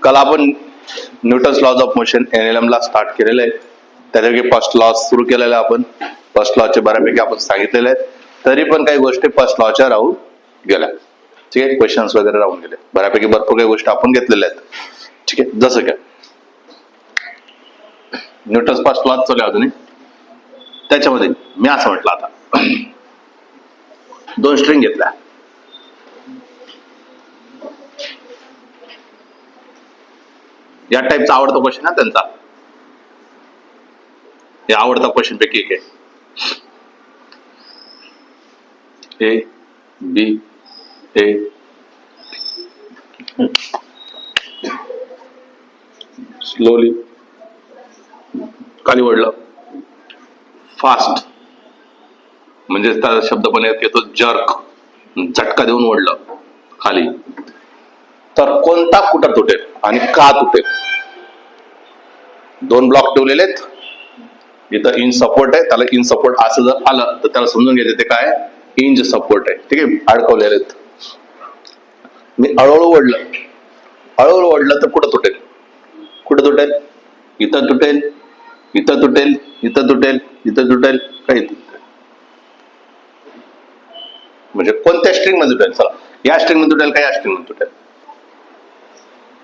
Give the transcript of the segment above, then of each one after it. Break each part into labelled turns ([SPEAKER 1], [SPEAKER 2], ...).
[SPEAKER 1] काल आपण Newton's laws of motion NLM ला स्टार्ट केलेलं आहे. त्याच्यापैकी फर्स्ट लॉ सुरू केलेला आहे आपण. फर्स्ट लॉचे बऱ्यापैकी आपण सांगितलेले आहेत. तरी पण काही गोष्टी फर्स्ट लॉच्या राहून गेल्या. ठीक आहे, क्वेश्चन्स वगैरे राहून गेले. बऱ्यापैकी भरपूर काही गोष्टी आपण घेतलेल्या आहेत. ठीक आहे, जसं काय न्यूटन्स फर्स्ट लॉ चालू आहे अजूनही. त्याच्यामध्ये मी असं म्हटलं, आता दोन स्ट्रिंग घेतल्या. या टाईपचा आवडता क्वेश्चन आहे त्यांचा. हे आवडता क्वेश्चन पैकी एक आहे. ए बी ए स्लोली खाली ओढलं, फास्ट म्हणजे त्याचा शब्द पण येतो जर्क, झटका देऊन ओढलं खाली, तर कोणता कुठं तुटेल आणि का तुटेल? दोन ब्लॉक ठेवलेले आहेत. इथं इन सपोर्ट आहे, त्याला इन सपोर्ट असं जर आलं तर त्याला समजून घ्यायचं ते काय इंज सपोर्ट आहे. ठीक आहे, अडकवलेले आहेत. मी हळूहळू ओढलं तर कुठं तुटेल? कुठं तुटेल? इथं तुटेल, इथं तुटेल, इथं तुटेल, इथं तुटेल, काही तुटेल. म्हणजे कोणत्या स्ट्रिंग मध्ये तुटेल? चला, या स्ट्रिंग मध्ये तुटेल का या स्ट्रिंग मध्ये तुटेल?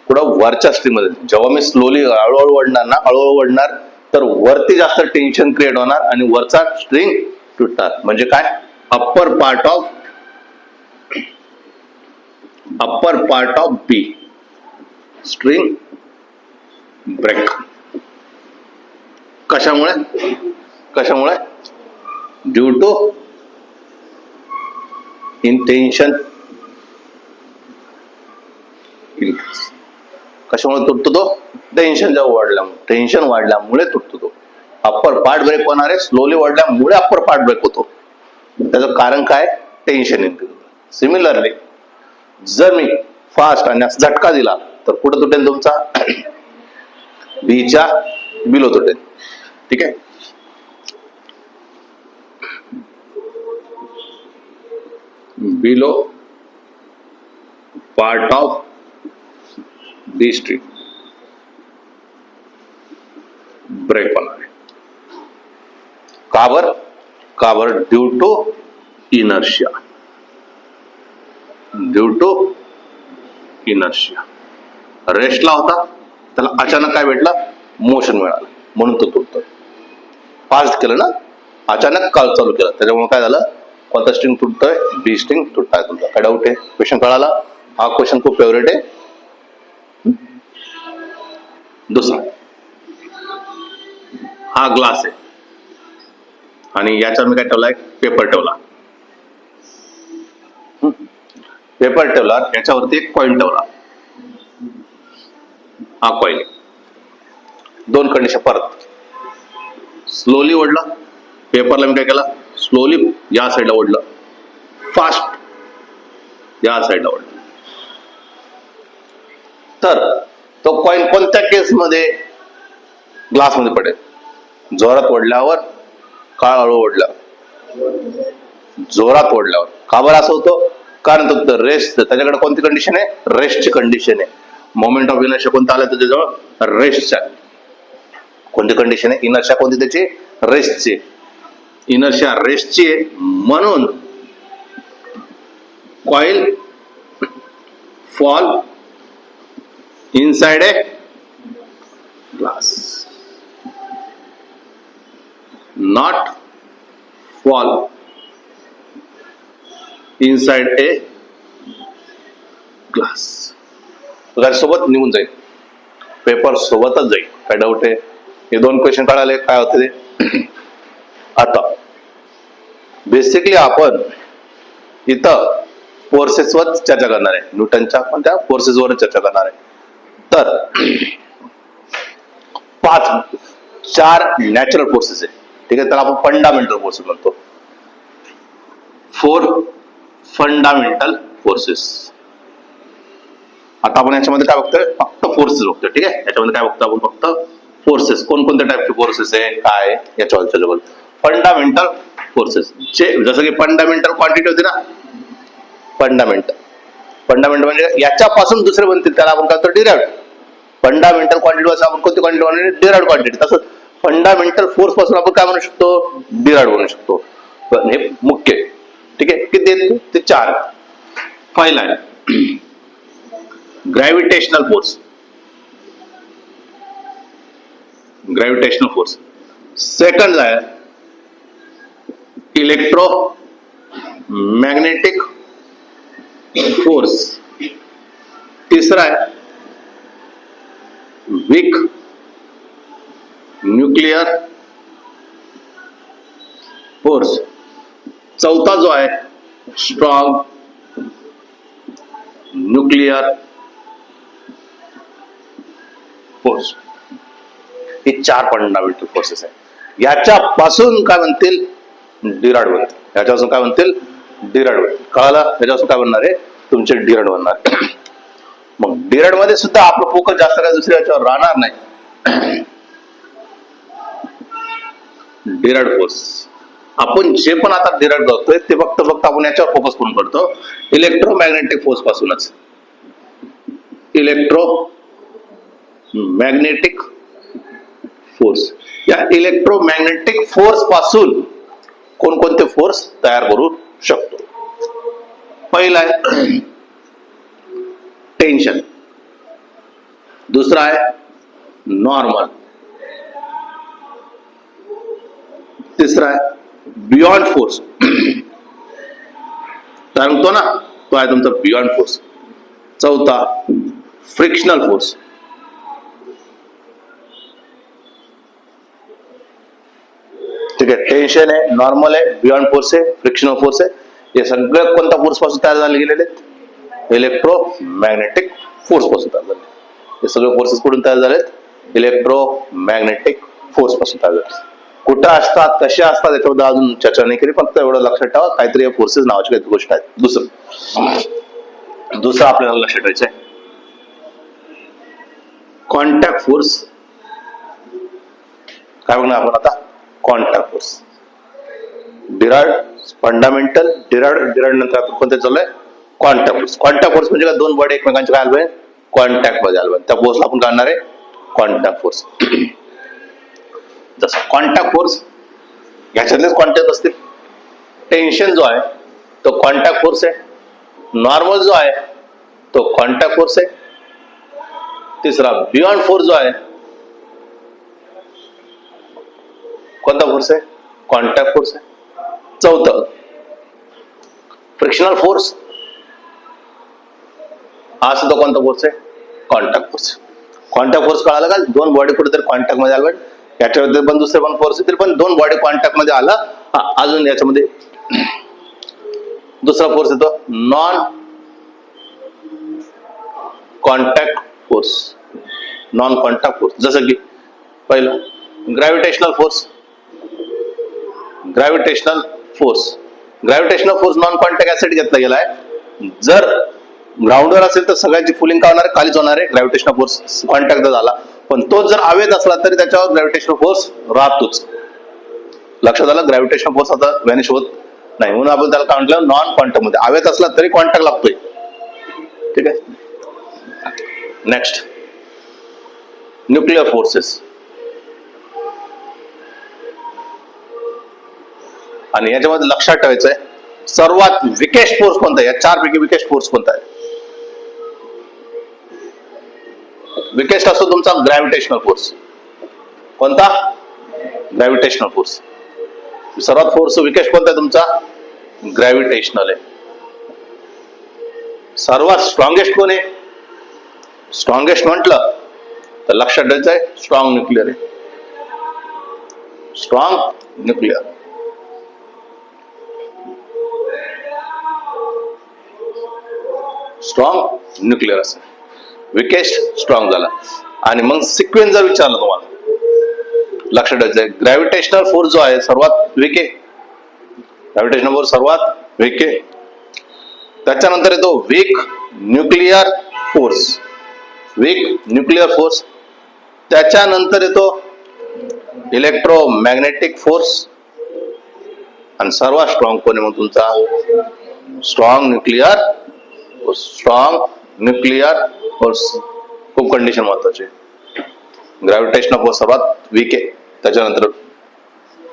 [SPEAKER 1] कुठं? वरच्या स्ट्रिंग मध्ये. जेव्हा मी स्लोली हळूहळू ओढणार तर वरती जास्त टेन्शन क्रिएट होणार आणि वरचा स्ट्रिंग तुटणार. म्हणजे काय? Upper part of B string break. कशामुळे? Due to in tension increase. कशामुळे तुटतो तो? टेन्शन वाढल्यामुळे तुटतो तो. अप्पर पार्ट ब्रेक होणार आहे, स्लोली वाढल्यामुळे अप्पर पार्ट ब्रेक होतो. त्याचं कारण काय? Tension increase. सिमिलरली जर मी फास्ट आणि झटका दिला तर कुठं तुटेल तुमचा? बीच्या बिलो तुटेल. ठीक आहे, below part of B string break होणार आहे. का बर? Due to inertia. रेस्टला होता, त्याला अचानक काय भेटलं? मोशन मिळालं, म्हणून तो तुटतो. फास्ट केलं ना, अचानक काल चालू केलं, त्याच्यामुळे काय झालं? कोणता स्ट्रिंग तुटतोय? Be string तुटताय. तुमचा काय डाऊट आहे? क्वेश्चन कळाला? हा क्वेश्चन खूप फेवरेट आहे. दुसरा, हा ग्लास आहे आणि याच्यावर मी काय ठेवलाय? पेपर ठेवला. याच्यावरती एक कॉइन ठेवला. हा कॉइन. दोन कंडिशन परत. स्लोली ओढलं, पेपरला मी काय केलं? स्लोली या साईडला ओढलं, फास्ट या साईडला ओढलं. तर तो कॉइन कोणत्या केसमध्ये ग्लासमध्ये पडेल? जोरात ओढल्यावर का हळू ओढल्यावर? जोरात ओढल्यावर. का बरं असं होतं? कारण तो रेस्ट, त्याच्याकडे कोणती कंडिशन आहे? रेस्टची कंडिशन आहे. मोमेंट ऑफ इनर्शिया कोणता आला त्याच्याजवळ? रेस्टचा. कोणती कंडिशन आहे? इनर्शिया कोणती त्याची? रेस्टची. इनर्शिया रेस्टची आहे, म्हणून coil fall inside a glass, not fall inside a glass. सोबत निघून जाईल, पेपर सोबतच जाईल. काय डाऊट आहे? हे दोन क्वेश्चन कळाले काय होते ते? आता बेसिकली आपण इथं फोर्सेसवर चर्चा करणार आहे. न्यूटनच्या पण त्या फोर्सेसवर चर्चा करणार आहे. तर 4 नॅचरल फोर्सेस आहे. ठीक आहे, त्याला आपण फंडामेंटल फोर्सेस म्हणतो. 4 फंडामेंटल फोर्सेस. आता आपण याच्यामध्ये काय बघतोय? फक्त फोर्सेस बघतोय. ठीक आहे, याच्यामध्ये काय बघतो आपण? फक्त फोर्सेस. कोणकोणत्या टाईपचे फोर्सेस आहे, काय याच्यावर चर्चा. फंडामेंटल फोर्सेस, जसं की फंडामेंटल क्वांटिटी होती ना, फंडामेंट म्हणजे याच्यापासून दुसरे बनतील, त्याला आपण काय करतो? डिराइव्ह. फंडामेंटल क्वांटिटी पासून आपण कोणती क्वांटिटी म्हणू? Derived quantity. तसंच फंडामेंटल फोर्स पासून आपण काय म्हणू शकतो? डिराइव्हड म्हणू शकतो. पण हे मुख्य. ठीक आहे, किती आहेत ते? 4. पहिला आहे gravitational force. Gravitational force. Second आहे इलेक्ट्रो मॅग्नेटिक फोर्स. तिसरा आहे वीक न्यूक्लियर फोर्स. चौथा जो आहे स्ट्रॉंग न्यूक्लियर फोर्स. हे 4 फंडामेंटल फोर्सेस आहेत. याच्यापासून काय म्हणतील? डिराइव्हड बनतील. याच्यापासून काय म्हणतील? डिराइव्हड बनतील. कळालं? याच्यापासून काय बनणार आहे? तुमचे डिराइव्हड बनणार. मग डिराइव्हड मध्ये सुद्धा आपलं फोकस जास्त काय दुसऱ्या याच्यावर राहणार नाही. डिराइव्हड फोर्स आपण जे पण आता डिराइव्हड करतोय ते फक्त आपण याच्यावर फोकस करून करतो. इलेक्ट्रोमॅग्नेटिक फोर्स पासूनच. Electro magnetic force. या इलेक्ट्रोमॅग्नेटिक फोर्स पासून कोणकोणते फोर्स तयार करू शकतो? पहिला आहे टेन्शन. दुसरा आहे नॉर्मल. तिसरा आहे बियॉन्ड फोर्स. सांगतो ना, तो आहे तुमचा बियॉन्ड फोर्स. चौथा फ्रिक्शनल फोर्स. ठीक आहे, टेन्शन आहे, नॉर्मल आहे, बियॉन्ड फोर्स आहे, फ्रिक्शनल फोर्स आहे. हे सगळे कोणत्या फोर्स पासून तयार झाले गेलेले आहेत? इलेक्ट्रोमॅग्नेटिक फोर्स पासून तयार झाले. हे सगळे फोर्सेस कुठून तयार झालेत? इलेक्ट्रोमॅग्नेटिक फोर्स पासून तयार झाले. कुठं असतात, कसे असतात याच्याबद्दल अजून चर्चा नाही केली, फक्त एवढं लक्षात ठेवा काहीतरी फोर्सेस नावाची काही गोष्ट आहे. दुसरं आपल्याला लक्षात ठेवायचं आहे कॉन्टॅक्ट फोर्स. काय बघणार आपण आता? Contact force. Derived, fundamental, derived नंतर आपण कोणते चाललोय? Contact force. कॉन्टॅक्ट फोर्स म्हणजे काय? दोन बॉडी एकमेकांच्या काय आलं? कॉन्टॅक्ट मध्ये आलं. त्या फोर्सला आपण काढणार आहे कॉन्टॅक्ट फोर्स. जसं कॉन्टॅक्ट फोर्स याच्यातलेच कॉन्टॅक्ट असतील. टेन्शन जो आहे तो कॉन्टॅक्ट फोर्स आहे. नॉर्मल जो आहे तो कॉन्टॅक्ट फोर्स आहे. तिसरा बियॉन्ड फोर्स जो आहे कोणता फोर्स आहे? कॉन्टॅक्ट फोर्स आहे. चौथं फ्रिक्शनल फोर्स. हा सुद्धा कोणता फोर्स आहे? Contact force. कॉन्टॅक्ट फोर्स कळाला का? दोन बॉडी कुठेतरी कॉन्टॅक्ट मध्ये आलं. याच्यामध्ये पण दुसरे पण फोर्स येतील, पण दोन बॉडी कॉन्टॅक्ट मध्ये आला. अजून याच्यामध्ये दुसरा फोर्स येतो non contact force. Non contact force जसं की पहिलं gravitational force. Gravitational force. Gravitational force non contact यासाठी घेतला गेलाय, जर ग्राउंडवर असेल तर सगळ्यांची फुलिंग काय होणार? खालीच होणार आहे. ग्रॅव्हिटेशनल फोर्स कॉन्टॅक्ट झाला, पण तो जर हवेत असला तरी त्याच्यावर ग्रॅव्हिटेशनल फोर्स राहतोच. लक्षात आलं? ग्रॅव्हिटेशनल फोर्स आता व्हॅनिश होत नाही, म्हणून आपण त्याला काय म्हटलं? नॉन क्वांटम मध्ये. हवेत असला तरी कॉन्टॅक्ट लागतोय. ठीक आहे. Next nuclear forces. आणि याच्यामध्ये लक्षात ठेवायचं आहे सर्वात विकेस्ट फोर्स कोणता आहे? या 4 पैकी विकेस्ट फोर्स कोणता आहे? विकेस्ट असतो तुमचा ग्रॅव्हिटेशनल फोर्स. कोणता? Gravitational force. सर्वात फोर्स विकेस्ट कोणता आहे तुमचा? ग्रॅव्हिटेशनल आहे. सर्वात स्ट्रॉंगेस्ट कोण आहे? स्ट्रॉंगेस्ट म्हटलं तर लक्षात ठेवायचं आहे स्ट्रॉंग न्यूक्लिअर आहे. Strong nuclear. स्ट्रॉंग न्यूक्लिअर असेल. विकेस्ट स्ट्रॉंग झाला. आणि मग सिक्वेन्स जर विचारलं तुम्हाला, लक्षात ठेवायचं ग्रॅव्हिटेशनल फोर्स जो आहे सर्वात विके. ग्रॅव्हिटेशनल फोर्स सर्वात विके. त्याच्यानंतर येतो weak nuclear force. Weak nuclear force. त्याच्यानंतर येतो इलेक्ट्रोमॅग्नेटिक फोर्स. आणि सर्वात स्ट्रॉंग कोण आहे मग तुमचा? Strong nuclear. Strong nuclear force. खूप कंडिशन महत्वाची. ग्रॅव्हिटेशनल फोर्स सर्वात वीक आहे, त्याच्यानंतर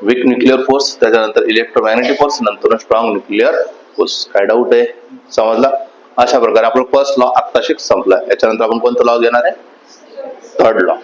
[SPEAKER 1] वीक न्यूक्लिअर फोर्स, त्याच्यानंतर इलेक्ट्रोमॅग्नेटिक फोर्स, नंतर स्ट्रॉंग न्यूक्लिअर फोर्स. काय डाऊट आहे? समजला? अशा प्रकारे आपला फर्स्ट लॉ आत्ताशी संपला. याच्यानंतर आपण कोणता लॉ घेणार आहे? Third law.